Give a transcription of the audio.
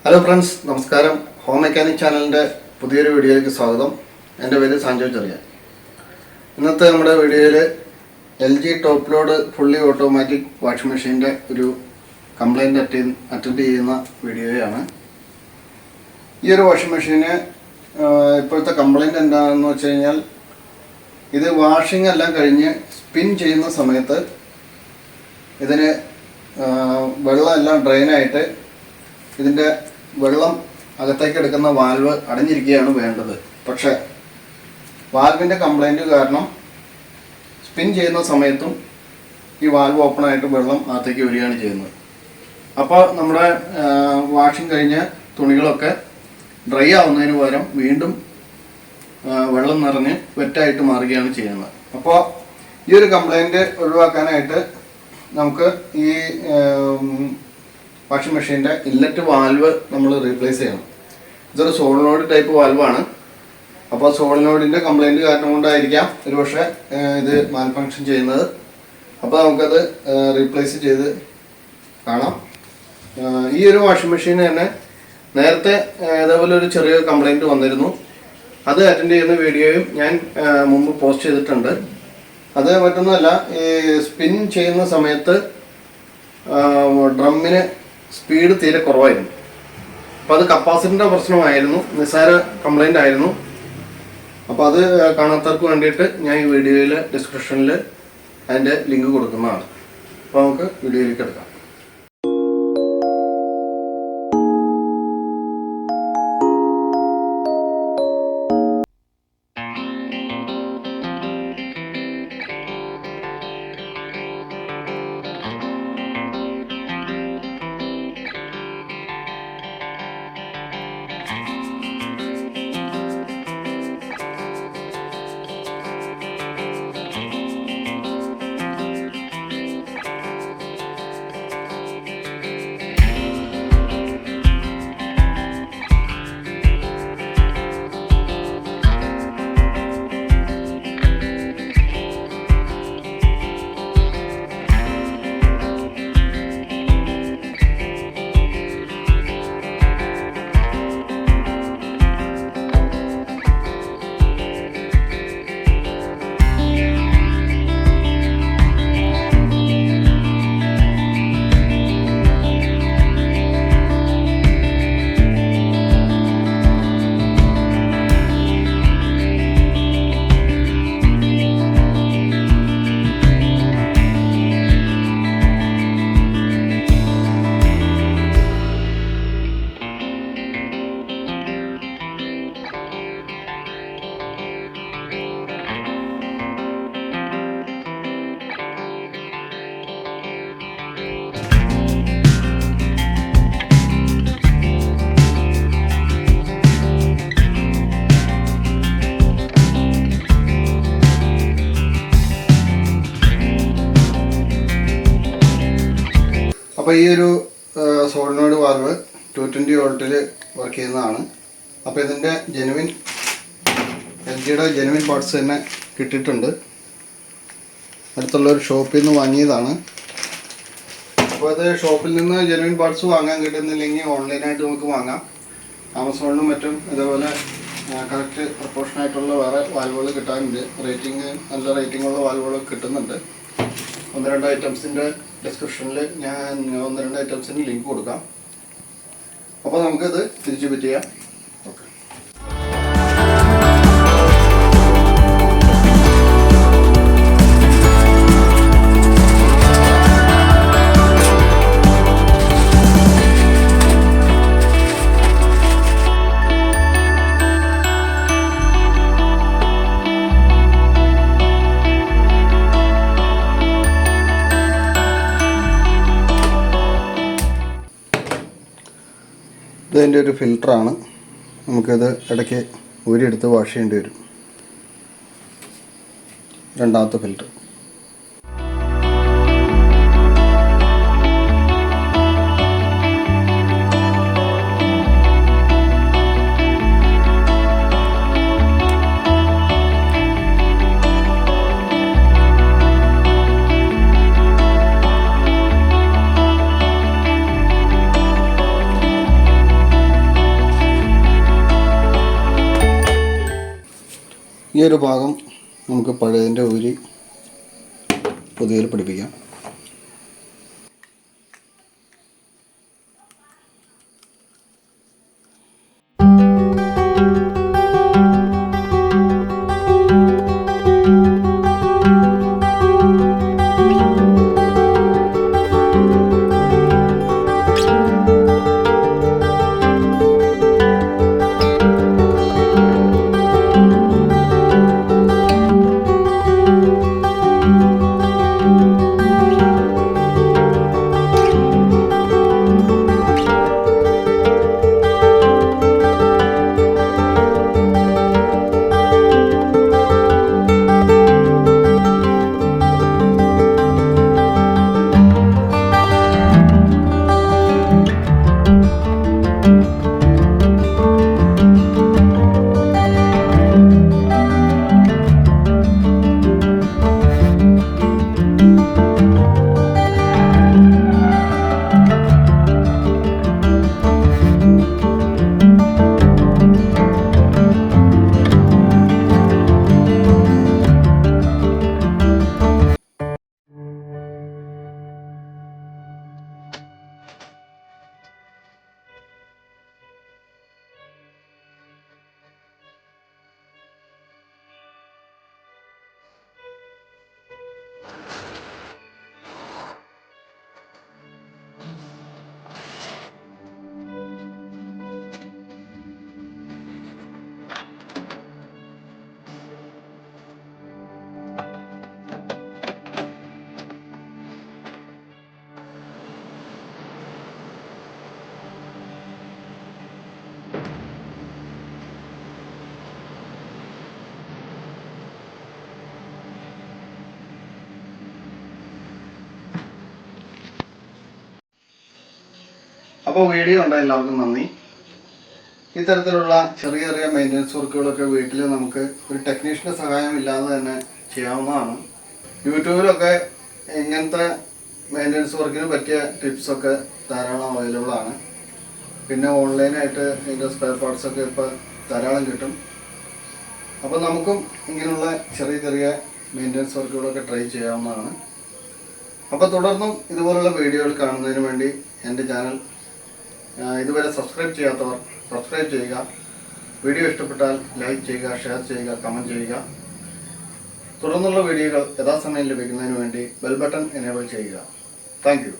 Hello friends, നമസ്കാരം. Home mechanic ചാനലിൻ്റെ പുതിയൊരു വീഡിയോയിലേക്ക് സ്വാഗതം. എൻ്റെ പേര് സാൻജോ ചെറിയാൻ. ഇന്നത്തെ നമ്മുടെ വീഡിയോയിൽ LG top load fully automatic washing മെഷീൻ്റെ ഒരു കംപ്ലൈൻറ്റ് അറ്റൻഡ് ചെയ്യുന്ന വീഡിയോയാണ്. ഈ ഒരു വാഷിംഗ് മെഷീന് ഇപ്പോഴത്തെ കംപ്ലൈൻറ്റ് എന്താണെന്ന് വെച്ച് കഴിഞ്ഞാൽ, ഇത് വാഷിംഗ് എല്ലാം കഴിഞ്ഞ് സ്പിൻ ചെയ്യുന്ന സമയത്ത് ഇതിന് വെള്ളം എല്ലാം ഡ്രെയിനായിട്ട് ഇതിൻ്റെ വെള്ളം അകത്തേക്ക് എടുക്കുന്ന വാൽവ് അടഞ്ഞിരിക്കുകയാണ് വേണ്ടത്. പക്ഷേ വാൽവിൻ്റെ കംപ്ലൈൻറ്റ് കാരണം സ്പിൻ ചെയ്യുന്ന സമയത്തും ഈ വാൽവ് ഓപ്പണായിട്ട് വെള്ളം അകത്തേക്ക് വരികയാണ് ചെയ്യുന്നത്. അപ്പോൾ നമ്മുടെ വാഷിംഗ് കഴിഞ്ഞ തുണികളൊക്കെ ഡ്രൈ ആവുന്നതിന് പകരം വീണ്ടും വെള്ളം നിറഞ്ഞ് വെറ്റായിട്ട് മാറുകയാണ് ചെയ്യുന്നത്. അപ്പോൾ ഈ ഒരു കംപ്ലൈൻറ്റ് ഒഴിവാക്കാനായിട്ട് നമുക്ക് ഈ വാഷിംഗ് മെഷീൻ്റെ ഇല്ലറ്റ് വാൽവ് നമ്മൾ റീപ്ലേസ് ചെയ്യണം. ഇതൊരു സോളിനോഡ് ടൈപ്പ് വാൽവാണ്. അപ്പോൾ സോളിനോഡിൻ്റെ കംപ്ലൈൻറ്റ് കാരണം കൊണ്ടായിരിക്കാം ഒരു പക്ഷേ ഇത് മാൽ ഫങ്ഷൻ ചെയ്യുന്നത്. അപ്പോൾ നമുക്കത് റീപ്ലേസ് ചെയ്ത് കാണാം. ഈ ഒരു വാഷിംഗ് മെഷീൻ തന്നെ നേരത്തെ ഇതേപോലെ ഒരു ചെറിയ കംപ്ലൈൻറ്റ് വന്നിരുന്നു. അത് അറ്റൻഡ് ചെയ്യുന്ന വീഡിയോയും ഞാൻ മുമ്പ് പോസ്റ്റ് ചെയ്തിട്ടുണ്ട്. അത് മറ്റൊന്നുമല്ല, ഈ സ്പിൻ ചെയ്യുന്ന സമയത്ത് ഡ്രമ്മിന് സ്പീഡ് തീരെ കുറവായിരുന്നു. അപ്പോൾ അത് കപ്പാസിറ്ററിൻ്റെ പ്രശ്നമായിരുന്നു, നിസ്സാര കംപ്ലൈൻ്റ് ആയിരുന്നു. അപ്പോൾ അത് കാണാത്തവർക്ക് വേണ്ടിയിട്ട് ഞാൻ ഈ വീഡിയോയിൽ ഡിസ്ക്രിപ്ഷനിൽ അതിൻ്റെ ലിങ്ക് കൊടുക്കുന്നതാണ്. അപ്പോൾ നമുക്ക് വീഡിയോയിലേക്ക് എടുക്കാം. അപ്പോൾ ഈ ഒരു സോളിനോഡ് വാൽവ് 220 വോൾട്ടിൽ വർക്ക് ചെയ്യുന്നതാണ്. അപ്പോൾ ഇതിൻ്റെ LGയുടെ ജെനുവിൻ പാർട്സ് തന്നെ കിട്ടിയിട്ടുണ്ട്. അടുത്തുള്ളൊരു ഷോപ്പിൽ നിന്ന് വാങ്ങിയതാണ്. അപ്പോൾ ഇത് ഷോപ്പിൽ നിന്ന് ജെനുവിൻ പാർട്സ് വാങ്ങാൻ കിട്ടുന്നില്ലെങ്കിൽ ഓൺലൈനായിട്ട് നമുക്ക് വാങ്ങാം. ആമസോണിലും മറ്റും ഇതേപോലെ കറക്റ്റ് പ്രൊപ്പോർഷനായിട്ടുള്ള വേറെ വാൽവുകൾ കിട്ടാനുണ്ട്. നല്ല റേറ്റിംഗുള്ള വാൽവുകൾ കിട്ടുന്നുണ്ട്. 1-2 ഐറ്റംസിൻ്റെ ഡിസ്ക്രിപ്ഷനിൽ ഞാൻ 1-2 ഐറ്റംസിന് ലിങ്ക് കൊടുക്കാം. അപ്പോൾ നമുക്കത് തിരിച്ചു ഫിറ്റ് ചെയ്യാം. ഓക്കെ. ഇതിൻ്റെ ഒരു ഫിൽറ്ററാണ്. നമുക്കിത് ഇടയ്ക്ക് ഊരിയെടുത്ത് വാഷ് ചെയ്യേണ്ടി വരും. രണ്ടാമത്തെ ഫിൽറ്റർ. ഈ ഒരു ഭാഗം നമുക്ക് പഴയതിൻ്റെ ഊരി പുതിയതിൽ പിടിപ്പിക്കാം. അപ്പോൾ വീഡിയോ കണ്ട എല്ലാവർക്കും നന്ദി. ഇത്തരത്തിലുള്ള ചെറിയ ചെറിയ മെയിൻ്റനൻസ് വർക്കുകളൊക്കെ വീട്ടിൽ നമുക്ക് ഒരു ടെക്നീഷ്യൻ്റെ സഹായം ഇല്ലാതെ തന്നെ ചെയ്യാവുന്നതാണ്. യൂട്യൂബിലൊക്കെ ഇങ്ങനത്തെ മെയിൻ്റനൻസ് വർക്കിന് പറ്റിയ ടിപ്സൊക്കെ ധാരാളം അവൈലബിൾ ആണ്. പിന്നെ ഓൺലൈനായിട്ട് ഇതിൻ്റെ സ്പെയർ പാർട്സൊക്കെ ഇപ്പോൾ ധാരാളം കിട്ടും. അപ്പോൾ നമുക്കും ഇങ്ങനെയുള്ള ചെറിയ ചെറിയ മെയിൻ്റനൻസ് വർക്കുകളൊക്കെ ട്രൈ ചെയ്യാവുന്നതാണ്. അപ്പോൾ തുടർന്നും ഇതുപോലുള്ള വീഡിയോകൾ കാണുന്നതിന് വേണ്ടി എൻ്റെ ചാനൽ ഇതുവരെ സബ്സ്ക്രൈബ് ചെയ്യാത്തവർ സബ്സ്ക്രൈബ് ചെയ്യുക. വീഡിയോ ഇഷ്ടപ്പെട്ടാൽ ലൈക്ക് ചെയ്യുക, ഷെയർ ചെയ്യുക, കമൻറ്റ് ചെയ്യുക. തുടർന്നുള്ള വീഡിയോകൾ യഥാസമയം ലഭിക്കുന്നതിന് വേണ്ടി ബെൽ ബട്ടൺ എനേബിൾ ചെയ്യുക. Thank you.